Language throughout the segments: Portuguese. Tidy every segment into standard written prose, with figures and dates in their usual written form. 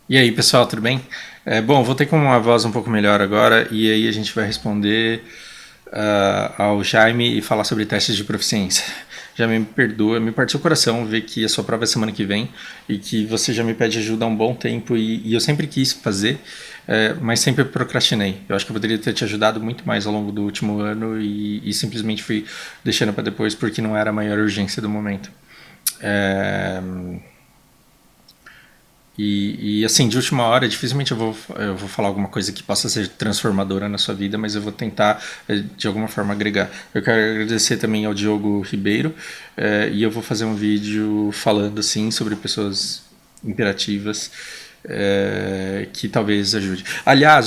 E aí, pessoal, tudo bem? Bom, vou ter com uma voz um pouco melhor agora e aí a gente vai responder ao Jaime e falar sobre testes de proficiência. Já me perdoa, me partiu o coração ver que a sua prova é semana que vem e que você já me pede ajuda há um bom tempo e eu sempre quis fazer, mas sempre procrastinei. Eu acho que eu poderia ter te ajudado muito mais ao longo do último ano e simplesmente fui deixando para depois porque não era a maior urgência do momento. É, assim, de última hora, dificilmente eu vou falar alguma coisa que possa ser transformadora na sua vida, mas eu vou tentar, de alguma forma, agregar. Eu quero agradecer também ao Diogo Ribeiro, e eu vou fazer um vídeo falando, assim, sobre pessoas imperativas, que talvez ajude. Aliás,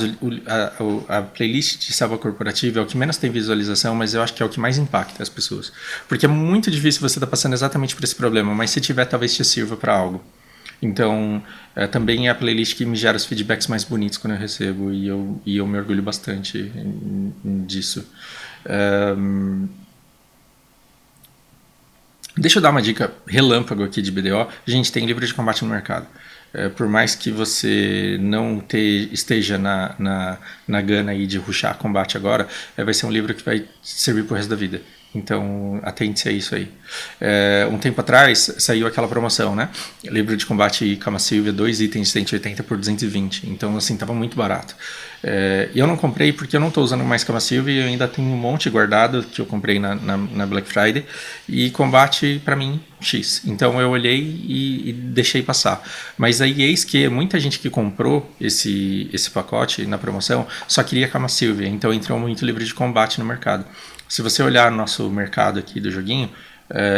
a playlist de selva corporativa é o que menos tem visualização, mas eu acho que é o que mais impacta as pessoas. Porque é muito difícil você estar passando exatamente por esse problema, mas se tiver, talvez te sirva para algo. Então, também é a playlist que me gera os feedbacks mais bonitos quando eu recebo e eu me orgulho bastante disso. Um, Deixa eu dar uma dica relâmpago aqui de BDO. A gente tem livro de combate no mercado. Por mais que você não esteja na gana aí de rushar combate agora, vai ser um livro que vai servir pro resto da vida. Então, atente-se a isso aí. Um tempo atrás, saiu aquela promoção, né? Livro de combate Kama Sylvia, 2 itens de 180 por 220. Então, assim, tava muito barato. E eu não comprei porque eu não estou usando mais Kama Sylvia e eu ainda tenho um monte guardado que eu comprei na Black Friday. E combate, para mim, X. Então, eu olhei e deixei passar. Mas aí, eis que muita gente que comprou esse pacote na promoção só queria Kama Sylvia. Então, entrou muito livro de combate no mercado. Se você olhar nosso mercado aqui do joguinho,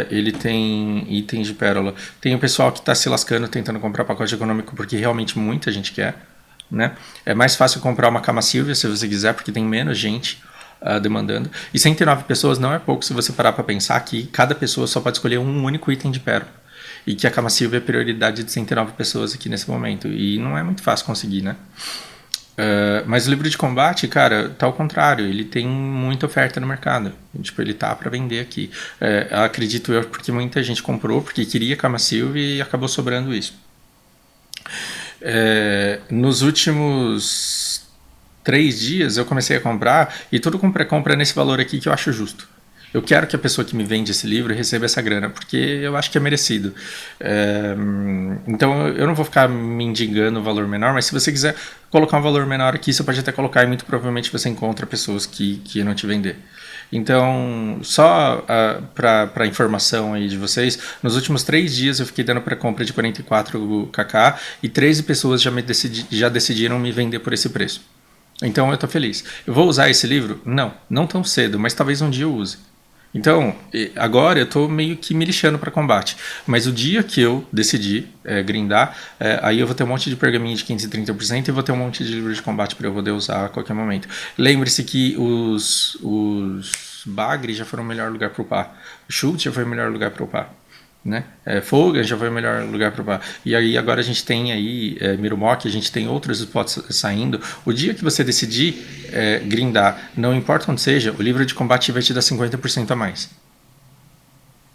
ele tem itens de pérola. Tem o pessoal que está se lascando tentando comprar pacote econômico porque realmente muita gente quer. Né? É mais fácil comprar uma Kama Sylvia se você quiser, porque tem menos gente demandando. E 109 pessoas não é pouco se você parar para pensar que cada pessoa só pode escolher um único item de pérola. E que a Kama Sylvia é prioridade de 109 pessoas aqui nesse momento. E não é muito fácil conseguir, né? Mas o livro de combate, cara, tá ao contrário, ele tem muita oferta no mercado. Tipo, ele tá para vender aqui. Acredito eu, porque muita gente comprou, porque queria Kama Sylvia e acabou sobrando isso. Nos últimos 3 dias eu comecei a comprar e tudo com pré-compra nesse valor aqui que eu acho justo. Eu quero que a pessoa que me vende esse livro receba essa grana, porque eu acho que é merecido. Então eu não vou ficar mendigando o valor menor, mas se você quiser colocar um valor menor aqui, você pode até colocar e muito provavelmente você encontra pessoas que não te vender. Então, só para informação aí de vocês, nos últimos 3 dias eu fiquei dando pré-compra de 44 kk e 13 pessoas já decidiram me vender por esse preço. Então eu estou feliz. Eu vou usar esse livro? Não, não tão cedo, mas talvez um dia eu use. Então, agora eu estou meio que me lixando para combate. Mas o dia que eu decidir grindar, aí eu vou ter um monte de pergaminho de 530% e vou ter um monte de livro de combate para eu poder usar a qualquer momento. Lembre-se que os Bagre já foram o melhor lugar para upar. O Schultz já foi o melhor lugar para upar. Né? Foga já foi o melhor lugar para upar. E aí agora a gente tem aí Mirumok, a gente tem outros spots saindo. O dia que você decidir grindar, não importa onde seja, o livro de combate vai te dar 50% a mais.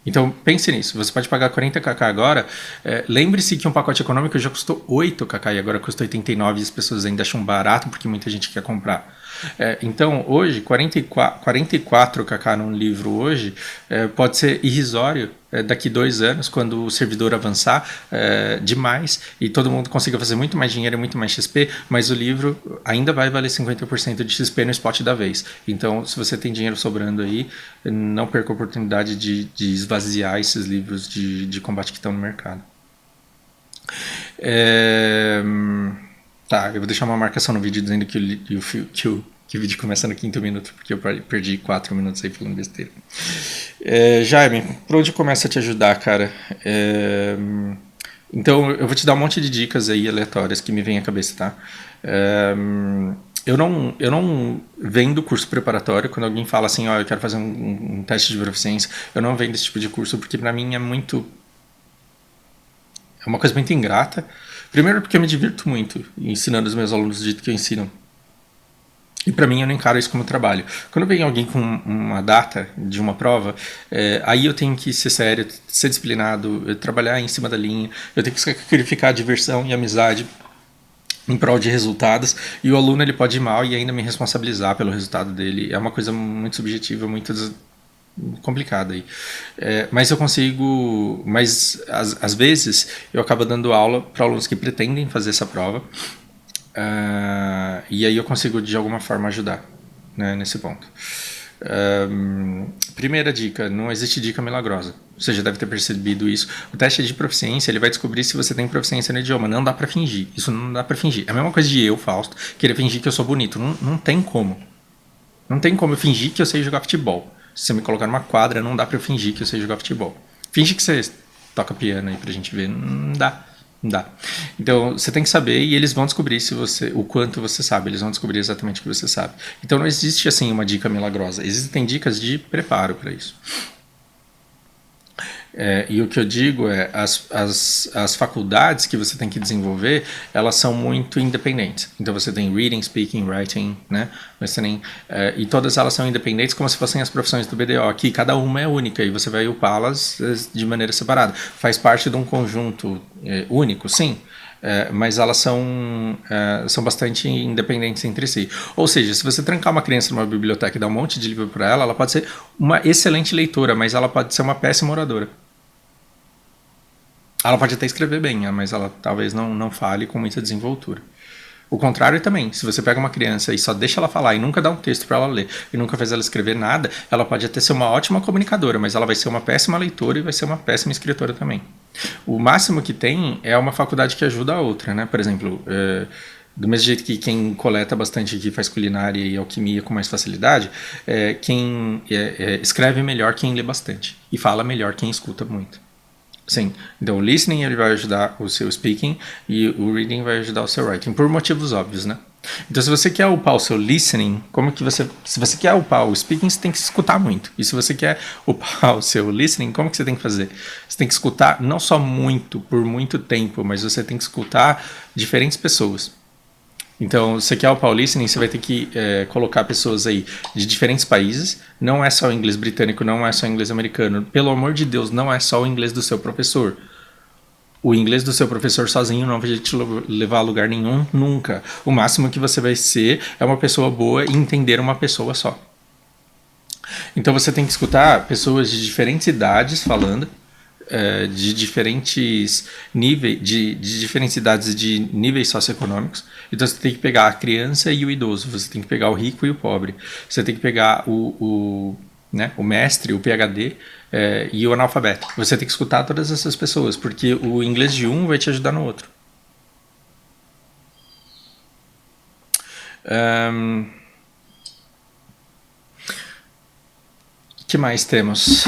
Então pense nisso, você pode pagar 40 kk agora. Lembre-se que um pacote econômico já custou 8 kk e agora custa 89 e as pessoas ainda acham barato porque muita gente quer comprar. Então hoje 44 kk num livro hoje pode ser irrisório daqui 2 anos, quando o servidor avançar demais e todo mundo consiga fazer muito mais dinheiro e muito mais XP, mas o livro ainda vai valer 50% de XP no spot da vez. Então, se você tem dinheiro sobrando aí, não perca a oportunidade de esvaziar esses livros de combate que estão no mercado. Tá, eu vou deixar uma marcação no vídeo dizendo que o vídeo começa no 5º minuto, porque eu perdi 4 minutos aí falando besteira. Jaime, por onde começa a te ajudar, cara? Então, eu vou te dar um monte de dicas aí aleatórias que me vêm à cabeça, tá? Eu não vendo curso preparatório. Quando alguém fala assim, eu quero fazer um teste de proficiência, eu não vendo esse tipo de curso, porque pra mim é uma coisa muito ingrata. Primeiro porque eu me divirto muito ensinando os meus alunos do jeito que eu ensino. E para mim eu não encaro isso como trabalho. Quando vem alguém com uma data de uma prova, aí eu tenho que ser sério, ser disciplinado, trabalhar em cima da linha, eu tenho que sacrificar a diversão e a amizade em prol de resultados, e o aluno ele pode ir mal e ainda me responsabilizar pelo resultado dele. É uma coisa muito subjetiva, muito complicada aí. Mas eu consigo, mas às vezes eu acabo dando aula para alunos que pretendem fazer essa prova, e aí eu consigo de alguma forma ajudar, né, nesse ponto. Primeira dica, não existe dica milagrosa. Você já deve ter percebido isso. O teste de proficiência, ele vai descobrir se você tem proficiência no idioma. Não dá pra fingir. Isso não dá pra fingir. É a mesma coisa de eu, Fausto, querer fingir que eu sou bonito. Não tem como. Não tem como eu fingir que eu sei jogar futebol. Se você me colocar numa quadra, não dá pra eu fingir que eu sei jogar futebol. Finge que você toca piano aí pra gente ver. Não dá. Não dá. Então, você tem que saber e eles vão descobrir se você, o quanto você sabe. Eles vão descobrir exatamente o que você sabe. Então, não existe, assim, uma dica milagrosa. Existem dicas de preparo para isso. E o que eu digo é, as faculdades que você tem que desenvolver, elas são muito independentes. Então você tem reading, speaking, writing, né? E todas elas são independentes como se fossem as profissões do BDO. Aqui cada uma é única e você vai upá-las de maneira separada. Faz parte de um conjunto único, sim. Mas elas são bastante independentes entre si. Ou seja, se você trancar uma criança numa biblioteca e dar um monte de livro para ela pode ser uma excelente leitora, mas ela pode ser uma péssima oradora. Ela pode até escrever bem, mas ela talvez não fale com muita desenvoltura. O contrário também, se você pega uma criança e só deixa ela falar e nunca dá um texto para ela ler e nunca faz ela escrever nada, ela pode até ser uma ótima comunicadora, mas ela vai ser uma péssima leitora e vai ser uma péssima escritora também. O máximo que tem é uma faculdade que ajuda a outra, né? Por exemplo, do mesmo jeito que quem coleta bastante aqui faz culinária e alquimia com mais facilidade, quem escreve melhor quem lê bastante e fala melhor quem escuta muito. Sim, então o listening ele vai ajudar o seu speaking e o reading vai ajudar o seu writing, por motivos óbvios, né? Então se você quer upar o seu listening, se você quer upar o speaking, você tem que escutar muito. E se você quer upar o seu listening, como que você tem que fazer? Você tem que escutar não só muito, por muito tempo, mas você tem que escutar diferentes pessoas. Então, você quer upar o listening, você vai ter que colocar pessoas aí de diferentes países. Não é só o inglês britânico, não é só o inglês americano. Pelo amor de Deus, não é só o inglês do seu professor. O inglês do seu professor sozinho não vai te levar a lugar nenhum, nunca. O máximo que você vai ser é uma pessoa boa e entender uma pessoa só. Então, você tem que escutar pessoas de diferentes idades falando, de diferentes níveis, de diferentes idades de níveis socioeconômicos. Então você tem que pegar a criança e o idoso, você tem que pegar o rico e o pobre, você tem que pegar o mestre, o PhD e o analfabeto. Você tem que escutar todas essas pessoas, porque o inglês de um vai te ajudar no outro. Que mais temos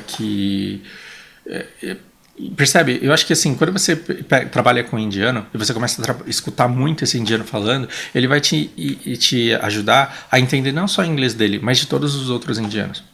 que percebe? Eu acho que assim, quando você trabalha com indiano e você começa a escutar muito esse indiano falando, ele vai te ajudar a entender não só o inglês dele, mas de todos os outros indianos.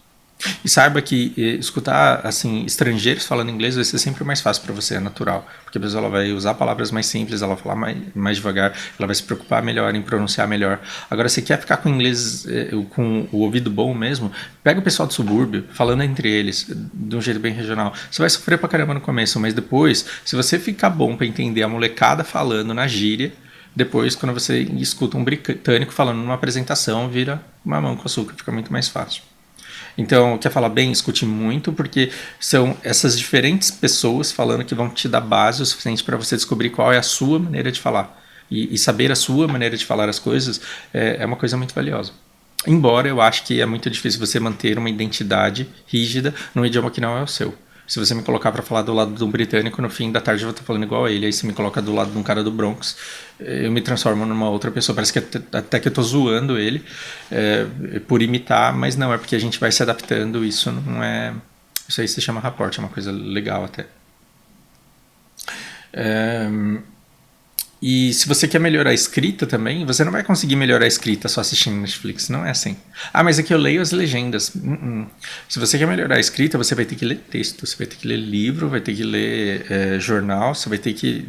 E saiba que escutar assim estrangeiros falando inglês vai ser sempre mais fácil para você, é natural, porque a pessoa ela vai usar palavras mais simples, ela vai falar mais devagar, ela vai se preocupar melhor em pronunciar melhor. Agora, se quer ficar com inglês com o ouvido bom mesmo, pega o pessoal do subúrbio falando entre eles de um jeito bem regional. Você vai sofrer pra caramba no começo, mas depois, se você ficar bom para entender a molecada falando na gíria, depois, quando você escuta um britânico falando numa apresentação, vira mamão com açúcar, fica muito mais fácil. Então, quer falar bem? Escute muito, porque são essas diferentes pessoas falando que vão te dar base o suficiente para você descobrir qual é a sua maneira de falar. E saber a sua maneira de falar as coisas é uma coisa muito valiosa. Embora eu acho que é muito difícil você manter uma identidade rígida num idioma que não é o seu. Se você me colocar para falar do lado de um britânico, no fim da tarde eu vou estar falando igual a ele. Aí se me coloca do lado de um cara do Bronx, eu me transformo numa outra pessoa. Parece que até que eu estou zoando ele por imitar, mas não, é porque a gente vai se adaptando. Isso não é... Isso aí se chama rapport, é uma coisa legal até. E se você quer melhorar a escrita também, você não vai conseguir melhorar a escrita só assistindo Netflix, não é assim. Ah, mas aqui eu leio as legendas. Se você quer melhorar a escrita, você vai ter que ler texto, você vai ter que ler livro, vai ter que ler jornal, você vai ter que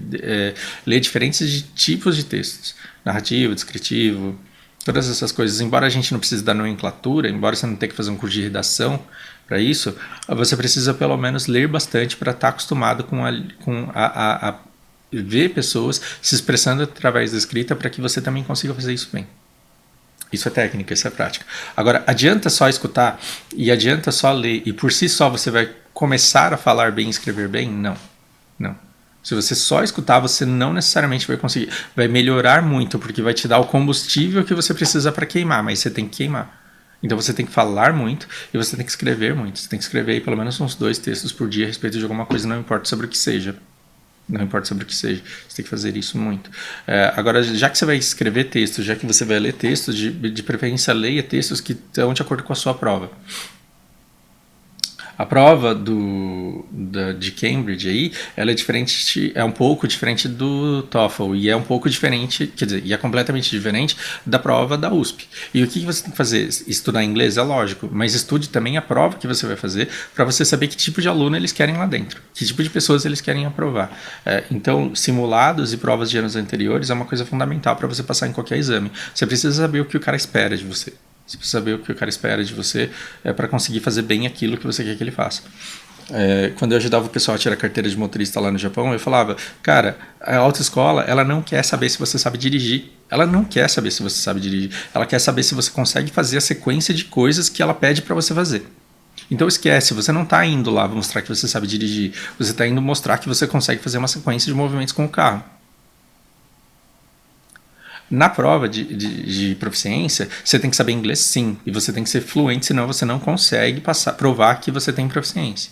ler diferentes tipos de textos. Narrativo, descritivo, todas essas coisas. Embora a gente não precise da nomenclatura, embora você não tenha que fazer um curso de redação para isso, você precisa pelo menos ler bastante para estar acostumado com a ver pessoas se expressando através da escrita para que você também consiga fazer isso bem. Isso é técnica, isso é prática. Agora, adianta só escutar e adianta só ler e por si só você vai começar a falar bem e escrever bem? Não. Não. Se você só escutar, você não necessariamente vai conseguir. Vai melhorar muito, porque vai te dar o combustível que você precisa para queimar, mas você tem que queimar. Então você tem que falar muito e você tem que escrever muito. Você tem que escrever aí pelo menos uns 2 textos por dia a respeito de alguma coisa, não importa sobre o que seja. Não importa sobre o que seja, você tem que fazer isso muito. Agora, já que você vai escrever textos, já que você vai ler textos, de preferência leia textos que estão de acordo com a sua prova. A prova de Cambridge aí, ela é diferente, é um pouco diferente do TOEFL e é um pouco diferente, quer dizer, e é completamente diferente da prova da USP. E o que você tem que fazer? Estudar inglês é lógico, mas estude também a prova que você vai fazer para você saber que tipo de aluno eles querem lá dentro, que tipo de pessoas eles querem aprovar. Então, simulados e provas de anos anteriores é uma coisa fundamental para você passar em qualquer exame. Você precisa saber o que o cara espera de você. Você precisa saber o que o cara espera de você para conseguir fazer bem aquilo que você quer que ele faça. Quando eu ajudava o pessoal a tirar a carteira de motorista lá no Japão, eu falava, cara, a autoescola, ela não quer saber se você sabe dirigir. Ela não quer saber se você sabe dirigir. Ela quer saber se você consegue fazer a sequência de coisas que ela pede para você fazer. Então esquece, você não está indo lá mostrar que você sabe dirigir. Você está indo mostrar que você consegue fazer uma sequência de movimentos com o carro. Na prova de proficiência, você tem que saber inglês sim, e você tem que ser fluente, senão você não consegue provar que você tem proficiência.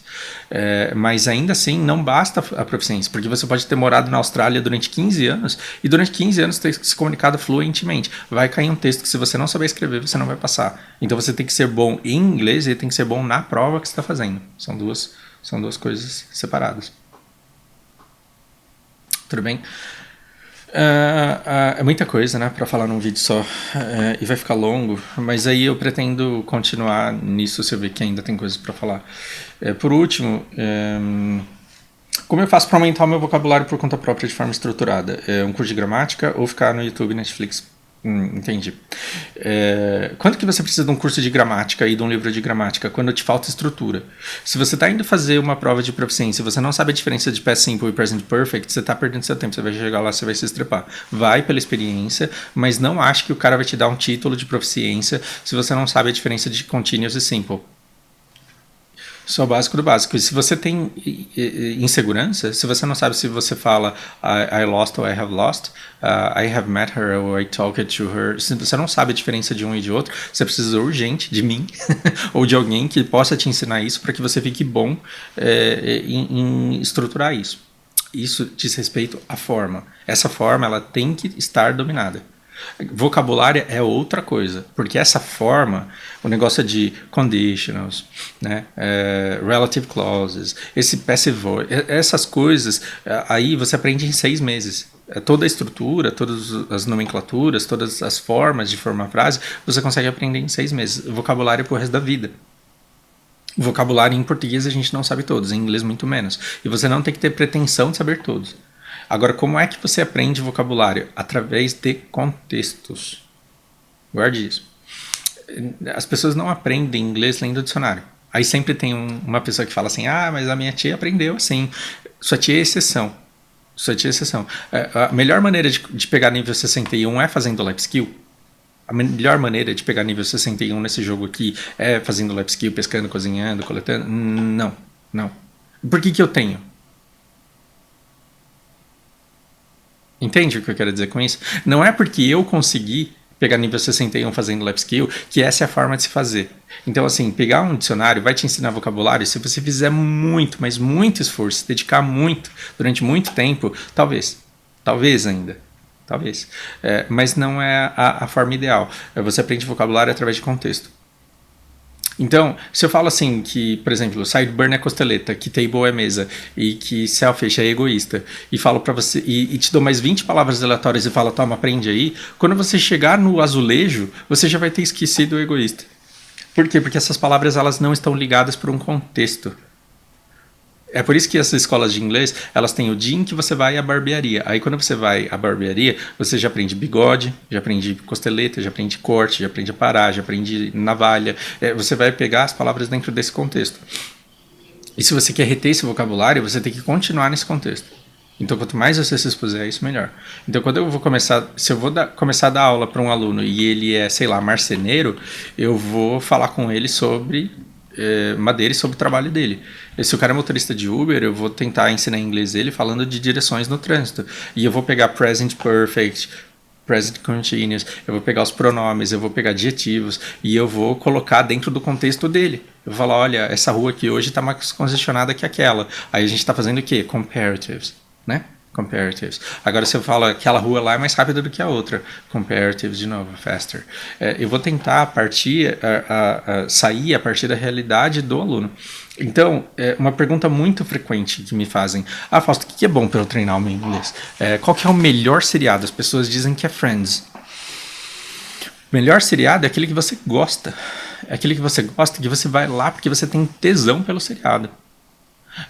Mas ainda assim, não basta a proficiência, porque você pode ter morado na Austrália durante 15 anos, e durante 15 anos ter se comunicado fluentemente. Vai cair um texto que se você não saber escrever, você não vai passar. Então você tem que ser bom em inglês e tem que ser bom na prova que você está fazendo. São duas coisas separadas. Tudo bem? É muita coisa, né, para falar num vídeo só, e vai ficar longo, mas aí eu pretendo continuar nisso se eu ver que ainda tem coisas para falar. Por último, como eu faço para aumentar o meu vocabulário por conta própria de forma estruturada? Um curso de gramática ou ficar no YouTube e Netflix? Entendi. Quando que você precisa de um curso de gramática e de um livro de gramática? Quando te falta estrutura. Se você está indo fazer uma prova de proficiência e você não sabe a diferença de past simple e present perfect, você está perdendo seu tempo. Você vai chegar lá, você vai se estrepar. Vai pela experiência, mas não ache que o cara vai te dar um título de proficiência se você não sabe a diferença de continuous e simple. Só o básico do básico. E se você tem insegurança, se você não sabe se você fala I lost ou I have lost, I have met her ou I talked to her, se você não sabe a diferença de um e de outro, você precisa urgente de mim ou de alguém que possa te ensinar isso para que você fique bom em estruturar isso. Isso diz respeito à forma. Essa forma ela tem que estar dominada. Vocabulário é outra coisa, porque essa forma, o negócio de conditionals, né, relative clauses, esse passive voice, essas coisas, aí você aprende em 6 meses. Toda a estrutura, todas as nomenclaturas, todas as formas de formar frase, você consegue aprender em 6 meses. Vocabulário é pro resto da vida. Vocabulário em português a gente não sabe todos, em inglês muito menos. E você não tem que ter pretensão de saber todos. Agora, como é que você aprende vocabulário? Através de contextos. Guarde isso. As pessoas não aprendem inglês lendo dicionário. Aí sempre tem uma pessoa que fala assim, mas a minha tia aprendeu assim. Sua tia é exceção. Sua tia é exceção. A melhor maneira de pegar nível 61 é fazendo life skill. A melhor maneira de pegar nível 61 nesse jogo aqui é fazendo life skill, pescando, cozinhando, coletando. Não. Por que eu tenho? Entende o que eu quero dizer com isso? Não é porque eu consegui pegar nível 61 fazendo life skill que essa é a forma de se fazer. Então, assim, pegar um dicionário vai te ensinar vocabulário se você fizer muito, mas muito esforço, se dedicar muito, durante muito tempo, talvez ainda. Talvez. Mas não é a forma ideal. Você aprende vocabulário através de contexto. Então, se eu falo assim que, por exemplo, sideburn é costeleta, que table é mesa e que selfish é egoísta, e falo para você e te dou mais 20 palavras aleatórias e falo, toma, aprende aí, quando você chegar no azulejo, você já vai ter esquecido o egoísta. Por quê? Porque essas palavras elas não estão ligadas por um contexto. É por isso que essas escolas de inglês, elas têm o dia em que você vai à barbearia. Aí quando você vai à barbearia, você já aprende bigode, já aprende costeleta, já aprende corte, já aprende a parar, já aprende navalha. Você vai pegar as palavras dentro desse contexto. E se você quer reter esse vocabulário, você tem que continuar nesse contexto. Então, quanto mais você se expuser a isso, melhor. Então, quando eu vou começar, se eu vou começar a dar aula para um aluno e ele é, sei lá, marceneiro, eu vou falar com ele sobre madeira e sobre o trabalho dele. E se o cara é motorista de Uber, eu vou tentar ensinar inglês ele falando de direções no trânsito. E eu vou pegar present perfect, present continuous, eu vou pegar os pronomes, eu vou pegar adjetivos e eu vou colocar dentro do contexto dele. Eu vou falar, olha, essa rua aqui hoje está mais congestionada que aquela. Aí a gente está fazendo o quê? Comparatives, né? Comparatives. Agora você fala aquela rua lá é mais rápida do que a outra. Comparatives de novo, faster. Eu vou tentar sair a partir da realidade do aluno. Então, uma pergunta muito frequente que me fazem: ah, Fausto, o que é bom para eu treinar o meu inglês? Qual que é o melhor seriado? As pessoas dizem que é Friends. O melhor seriado é aquele que você gosta. É aquele que você gosta, que você vai lá porque você tem tesão pelo seriado.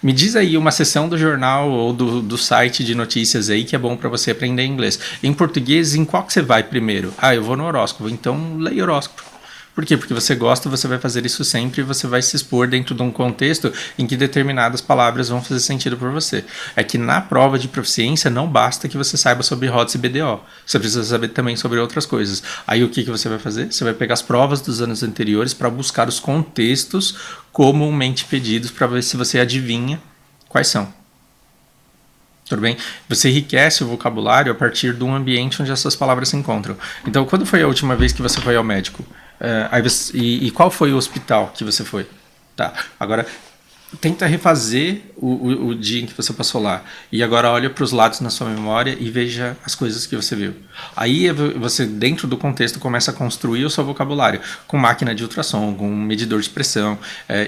Me diz aí uma seção do jornal ou do site de notícias aí que é bom para você aprender inglês. Em português, em qual que você vai primeiro? Ah, eu vou no horóscopo. Então, leia horóscopo. Por quê? Porque você gosta, você vai fazer isso sempre e você vai se expor dentro de um contexto em que determinadas palavras vão fazer sentido para você. É que na prova de proficiência não basta que você saiba sobre HOTS e BDO. Você precisa saber também sobre outras coisas. Aí o que você vai fazer? Você vai pegar as provas dos anos anteriores para buscar os contextos comumente pedidos para ver se você adivinha quais são. Tudo bem? Você enriquece o vocabulário a partir de um ambiente onde essas palavras se encontram. Então, quando foi a última vez que você foi ao médico? E qual foi o hospital que você foi? Tá. Agora, tenta refazer o dia em que você passou lá. E agora olha para os lados na sua memória e veja as coisas que você viu. Aí você, dentro do contexto, começa a construir o seu vocabulário com máquina de ultrassom, com medidor de pressão.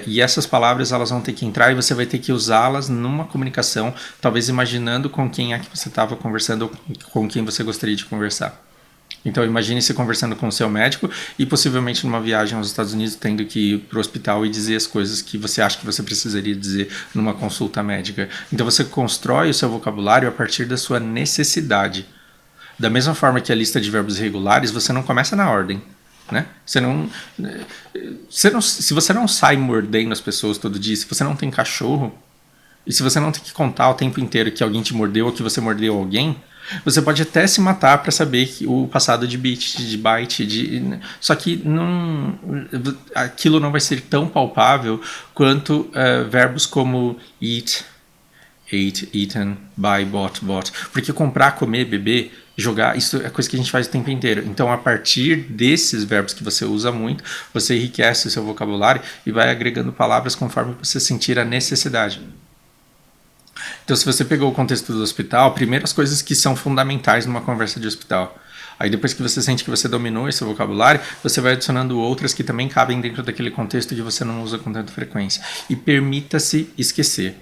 E essas palavras elas vão ter que entrar e você vai ter que usá-las numa comunicação, talvez imaginando com quem é que você estava conversando ou com quem você gostaria de conversar. Então imagine se conversando com o seu médico e possivelmente numa viagem aos Estados Unidos tendo que ir para o hospital e dizer as coisas que você acha que você precisaria dizer numa consulta médica. Então você constrói o seu vocabulário a partir da sua necessidade. Da mesma forma que a lista de verbos irregulares, você não começa na ordem. Né? Se você não sai mordendo as pessoas todo dia, se você não tem cachorro, e se você não tem que contar o tempo inteiro que alguém te mordeu ou que você mordeu alguém, você pode até se matar para saber que o passado de bit, de byte, só que não, aquilo não vai ser tão palpável quanto verbos como eat, ate, eaten, buy, bought. Porque comprar, comer, beber, jogar, isso é coisa que a gente faz o tempo inteiro. Então, a partir desses verbos que você usa muito, você enriquece o seu vocabulário e vai agregando palavras conforme você sentir a necessidade. Então, se você pegou o contexto do hospital, primeiro as coisas que são fundamentais numa conversa de hospital. Aí depois que você sente que você dominou esse vocabulário, você vai adicionando outras que também cabem dentro daquele contexto que você não usa com tanta frequência. E permita-se esquecer.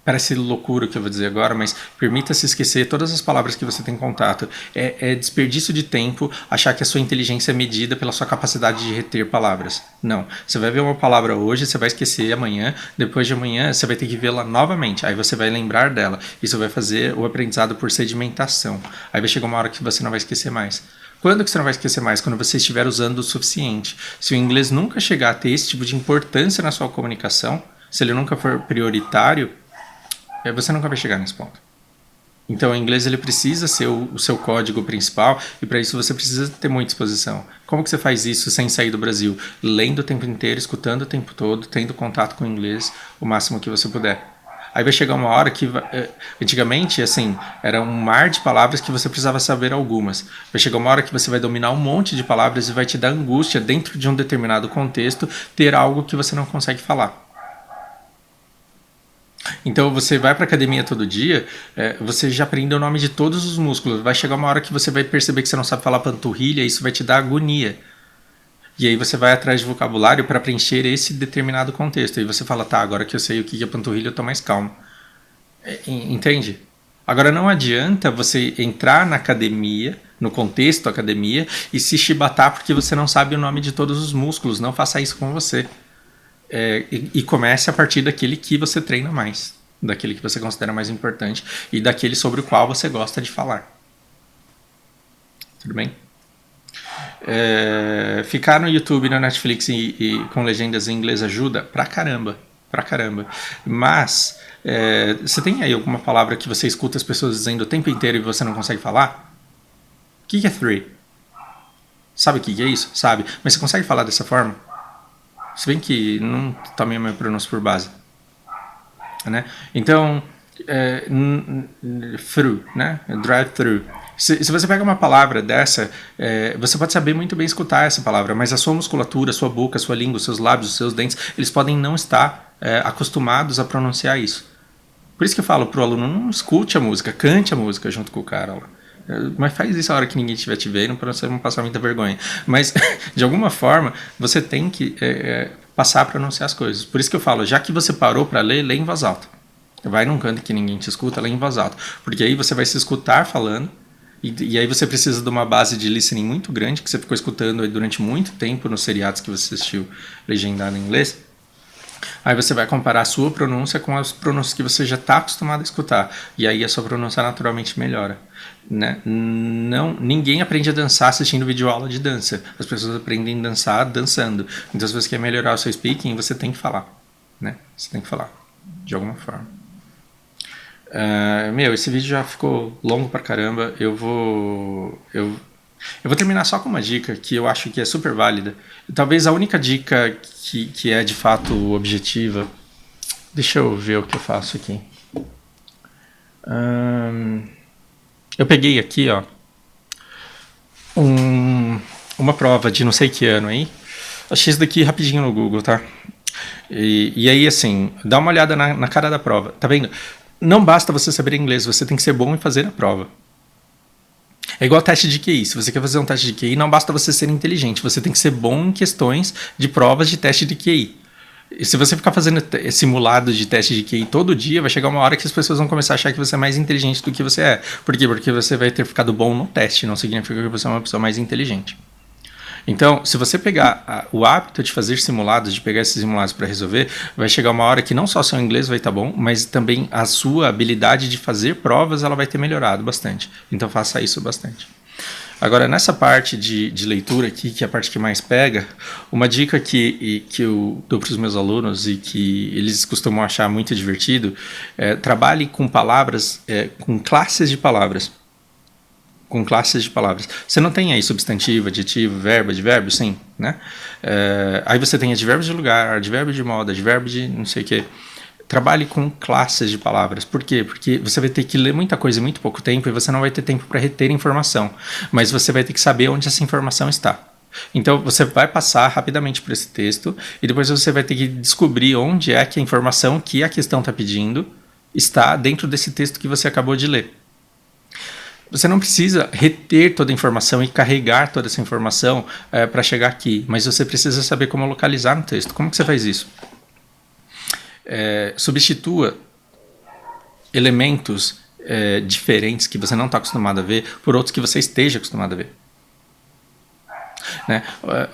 Parece loucura o que eu vou dizer agora, mas permita-se esquecer todas as palavras que você tem contato. É desperdício de tempo achar que a sua inteligência é medida pela sua capacidade de reter palavras. Não. Você vai ver uma palavra hoje, você vai esquecer amanhã, depois de amanhã você vai ter que vê-la novamente. Aí você vai lembrar dela. Isso vai fazer o aprendizado por sedimentação. Aí vai chegar uma hora que você não vai esquecer mais. Quando que você não vai esquecer mais? Quando você estiver usando o suficiente. Se o inglês nunca chegar a ter esse tipo de importância na sua comunicação, se ele nunca for prioritário, você nunca vai chegar nesse ponto. Então, o inglês ele precisa ser o seu código principal e para isso você precisa ter muita exposição. Como que você faz isso sem sair do Brasil? Lendo o tempo inteiro, escutando o tempo todo, tendo contato com o inglês o máximo que você puder. Aí vai chegar uma hora que, antigamente, assim, era um mar de palavras que você precisava saber algumas. Vai chegar uma hora que você vai dominar um monte de palavras e vai te dar angústia dentro de um determinado contexto ter algo que você não consegue falar. Então você vai para academia todo dia, você já aprende o nome de todos os músculos. Vai chegar uma hora que você vai perceber que você não sabe falar panturrilha, e isso vai te dar agonia. E aí você vai atrás de vocabulário para preencher esse determinado contexto. E você fala, tá, agora que eu sei o que é panturrilha, eu tô mais calmo. Entende? Agora não adianta você entrar na academia, no contexto academia, e se chibatar porque você não sabe o nome de todos os músculos. Não faça isso com você. E comece a partir daquele que você treina mais, daquele que você considera mais importante e daquele sobre o qual você gosta de falar. Tudo bem? Ficar no YouTube, na Netflix e com legendas em inglês ajuda pra caramba. Mas Você tem aí alguma palavra que você escuta as pessoas dizendo o tempo inteiro e você não consegue falar? O que é three? Sabe o que é isso? Sabe? Mas você consegue falar dessa forma? Se bem que não também a minha pronúncia por base. Né? Então, through, né? Drive-through. Se você pega uma palavra dessa, você pode saber muito bem escutar essa palavra, mas a sua musculatura, a sua boca, a sua língua, os seus lábios, os seus dentes, eles podem não estar acostumados a pronunciar isso. Por isso que eu falo pro aluno, não escute a música, cante a música junto com o cara lá. Mas faz isso a hora que ninguém estiver te vendo para você não passar muita vergonha. Mas, de alguma forma, você tem que passar a pronunciar as coisas. Por isso que eu falo, já que você parou para ler, lê em voz alta. Vai num canto que ninguém te escuta, lê em voz alta. Porque aí você vai se escutar falando, e aí você precisa de uma base de listening muito grande, que você ficou escutando aí durante muito tempo nos seriados que você assistiu legendado em inglês. Aí você vai comparar a sua pronúncia com as pronúncias que você já está acostumado a escutar. E aí a sua pronúncia naturalmente melhora. Né? Ninguém aprende a dançar assistindo videoaula de dança. As pessoas aprendem a dançar dançando. Então, se você quer melhorar o seu speaking, você tem que falar. Né? Você tem que falar. De alguma forma. Esse vídeo já ficou longo pra caramba. Eu vou terminar só com uma dica que eu acho que é super válida. Talvez a única dica que é de fato objetiva. Deixa eu ver o que eu faço aqui. Eu peguei aqui, ó, uma prova de não sei que ano aí. Achei isso daqui rapidinho no Google, tá? E aí, assim, dá uma olhada na cara da prova. Tá vendo? Não basta você saber inglês, você tem que ser bom em fazer a prova. É igual teste de QI. Se você quer fazer um teste de QI, não basta você ser inteligente. Você tem que ser bom em questões de provas de teste de QI. E se você ficar fazendo simulados de teste de QI todo dia, vai chegar uma hora que as pessoas vão começar a achar que você é mais inteligente do que você é. Por quê? Porque você vai ter ficado bom no teste, não significa que você é uma pessoa mais inteligente. Então, se você pegar o hábito de fazer simulados, de pegar esses simulados para resolver, vai chegar uma hora que não só seu inglês vai estar bom, mas também a sua habilidade de fazer provas ela vai ter melhorado bastante. Então, faça isso bastante. Agora, nessa parte de leitura aqui, que é a parte que mais pega, uma dica que eu dou para os meus alunos e que eles costumam achar muito divertido trabalhe com palavras, com classes de palavras. Com classes de palavras. Você não tem aí substantivo, adjetivo, verbo, advérbio, sim, né? Aí você tem advérbio de lugar, advérbio de modo, advérbio de não sei o quê. Trabalhe com classes de palavras. Por quê? Porque você vai ter que ler muita coisa em muito pouco tempo e você não vai ter tempo para reter informação. Mas você vai ter que saber onde essa informação está. Então, você vai passar rapidamente por esse texto e depois você vai ter que descobrir onde é que a informação que a questão está pedindo está dentro desse texto que você acabou de ler. Você não precisa reter toda a informação e carregar toda essa informação para chegar aqui, mas você precisa saber como localizar no texto. Como que você faz isso? Substitua elementos diferentes que você não está acostumado a ver por outros que você esteja acostumado a ver. Né?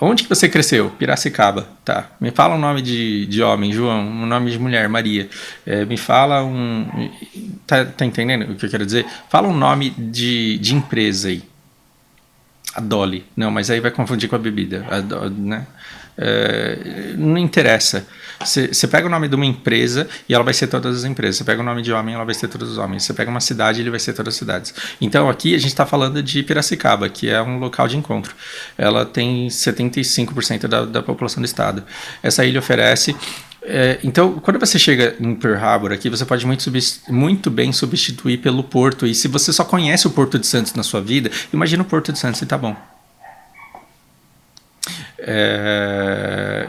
Onde que você cresceu? Piracicaba. Tá. Me fala um nome de homem, João. Um nome de mulher, Maria. Me fala um... Tá entendendo o que eu quero dizer? Fala um nome de empresa aí. A Dolly. Não, mas aí vai confundir com a bebida. Né? Não interessa. Você pega o nome de uma empresa e ela vai ser todas as empresas. Você pega o nome de homem, ela vai ser todos os homens. Você pega uma cidade, ele vai ser todas as cidades. Então aqui a gente está falando de Piracicaba, que é um local de encontro. Ela tem 75% da população do estado. Essa ilha oferece... então, quando você chega em Pearl Harbor aqui, você pode muito bem substituir pelo Porto. E se você só conhece o Porto de Santos na sua vida, imagina o Porto de Santos e tá bom.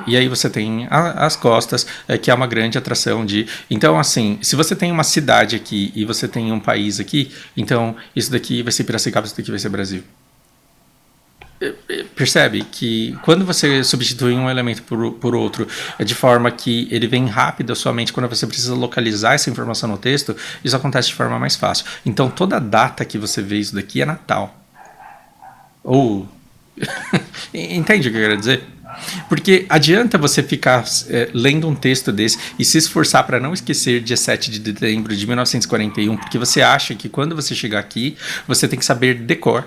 E aí você tem as costas, que é uma grande atração de... Então, assim, se você tem uma cidade aqui e você tem um país aqui, então isso daqui vai ser Piracicaba, isso daqui vai ser Brasil. Percebe que quando você substitui um elemento por outro de forma que ele vem rápido à sua mente, quando você precisa localizar essa informação no texto, isso acontece de forma mais fácil. Então toda data que você vê isso daqui é Natal. Ou... Entende o que eu quero dizer? Porque adianta você ficar lendo um texto desse e se esforçar para não esquecer dia 7 de dezembro de 1941, porque você acha que quando você chegar aqui, você tem que saber decor,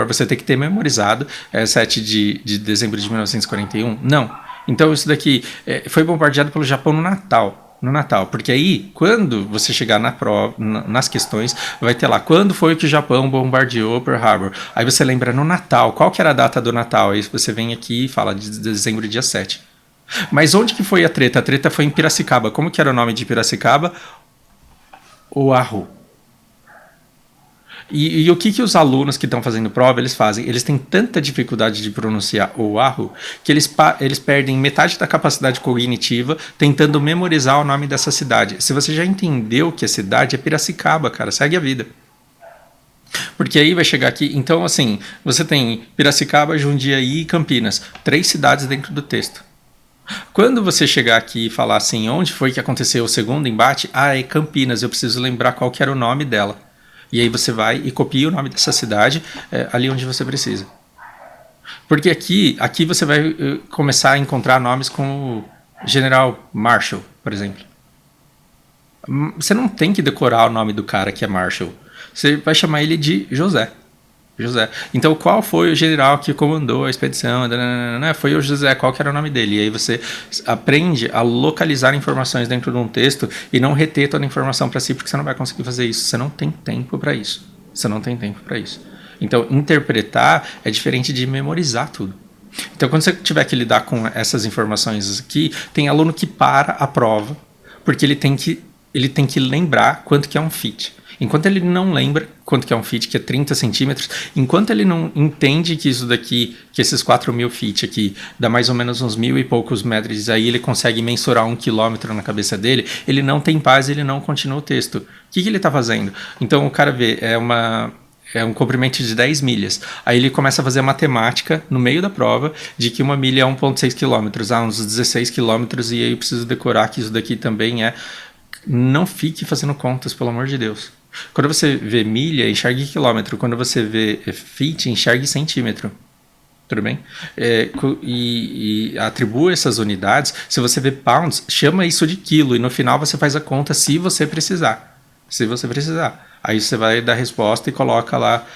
você tem que ter memorizado 7 de dezembro de 1941. Não. Então isso daqui foi bombardeado pelo Japão no Natal. No Natal, porque aí, quando você chegar na prova, nas questões, vai ter lá, quando foi que o Japão bombardeou Pearl Harbor? Aí você lembra no Natal, qual que era a data do Natal? Aí você vem aqui e fala de dezembro, dia 7. Mas onde que foi a treta? A treta foi em Piracicaba. Como que era o nome de Piracicaba? Oahu. E o que os alunos que estão fazendo prova, eles fazem? Eles têm tanta dificuldade de pronunciar Oahu que eles perdem metade da capacidade cognitiva tentando memorizar o nome dessa cidade. Se você já entendeu que a cidade é Piracicaba, cara, segue a vida. Porque aí vai chegar aqui... Então, assim, você tem Piracicaba, Jundiaí e Campinas. 3 cidades dentro do texto. Quando você chegar aqui e falar assim, onde foi que aconteceu o segundo embate? Ah, é Campinas, eu preciso lembrar qual que era o nome dela. E aí você vai e copia o nome dessa cidade ali onde você precisa. Porque aqui você vai começar a encontrar nomes como General Marshall, por exemplo. Você não tem que decorar o nome do cara que é Marshall. Você vai chamar ele de José. José. Então, qual foi o general que comandou a expedição? Foi o José. Qual que era o nome dele? E aí você aprende a localizar informações dentro de um texto e não reter toda a informação para si, porque você não vai conseguir fazer isso. Você não tem tempo para isso. Você não tem tempo para isso. Então, interpretar é diferente de memorizar tudo. Então, quando você tiver que lidar com essas informações aqui, tem aluno que para a prova porque ele tem que lembrar quanto que é um fit. Enquanto ele não lembra quanto que é um feet, que é 30 centímetros, enquanto ele não entende que isso daqui, que esses 4.000 feet aqui, dá mais ou menos uns 1.000 e poucos metros, aí ele consegue mensurar 1 quilômetro na cabeça dele, ele não tem paz, ele não continua o texto. O que ele está fazendo? Então o cara vê, é um comprimento de 10 milhas. Aí ele começa a fazer a matemática no meio da prova de que uma milha é 1,6 quilômetros, uns 16 quilômetros, e aí eu preciso decorar que isso daqui também é... Não fique fazendo contas, pelo amor de Deus. Quando você vê milha, enxergue quilômetro. Quando você vê feet, enxergue centímetro. Tudo bem? E atribua essas unidades. Se você vê pounds, chama isso de quilo. E no final você faz a conta se você precisar. Se você precisar. Aí você vai dar a resposta e coloca lá,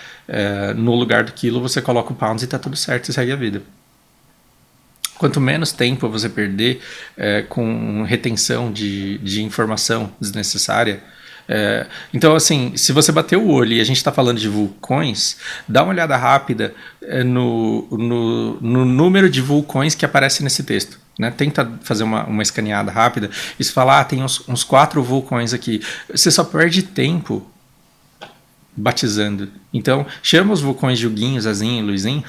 no lugar do quilo, você coloca o pounds e tá tudo certo e segue a vida. Quanto menos tempo você perder com retenção de informação desnecessária. Então, assim, se você bater o olho e a gente está falando de vulcões, dá uma olhada rápida no número de vulcões que aparece nesse texto. Né? Tenta fazer uma escaneada rápida e você fala, tem uns 4 vulcões aqui. Você só perde tempo batizando. Então, chama os vulcões de Huguinho, Zezinho, Luizinho.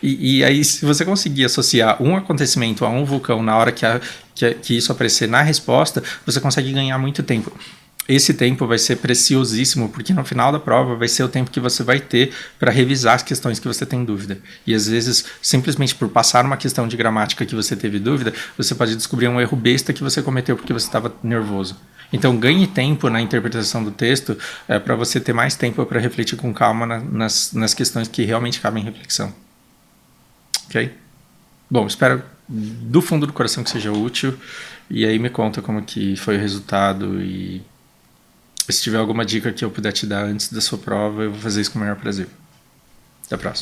E aí, se você conseguir associar um acontecimento a um vulcão na hora que isso aparecer na resposta, você consegue ganhar muito tempo. Esse tempo vai ser preciosíssimo, porque no final da prova vai ser o tempo que você vai ter para revisar as questões que você tem dúvida. E às vezes, simplesmente por passar uma questão de gramática que você teve dúvida, você pode descobrir um erro besta que você cometeu porque você estava nervoso. Então, ganhe tempo na interpretação do texto para você ter mais tempo para refletir com calma nas questões que realmente cabem em reflexão. Ok? Bom, espero do fundo do coração que seja útil. E aí me conta como que foi o resultado. E se tiver alguma dica que eu puder te dar antes da sua prova, eu vou fazer isso com o maior prazer. Até a próxima.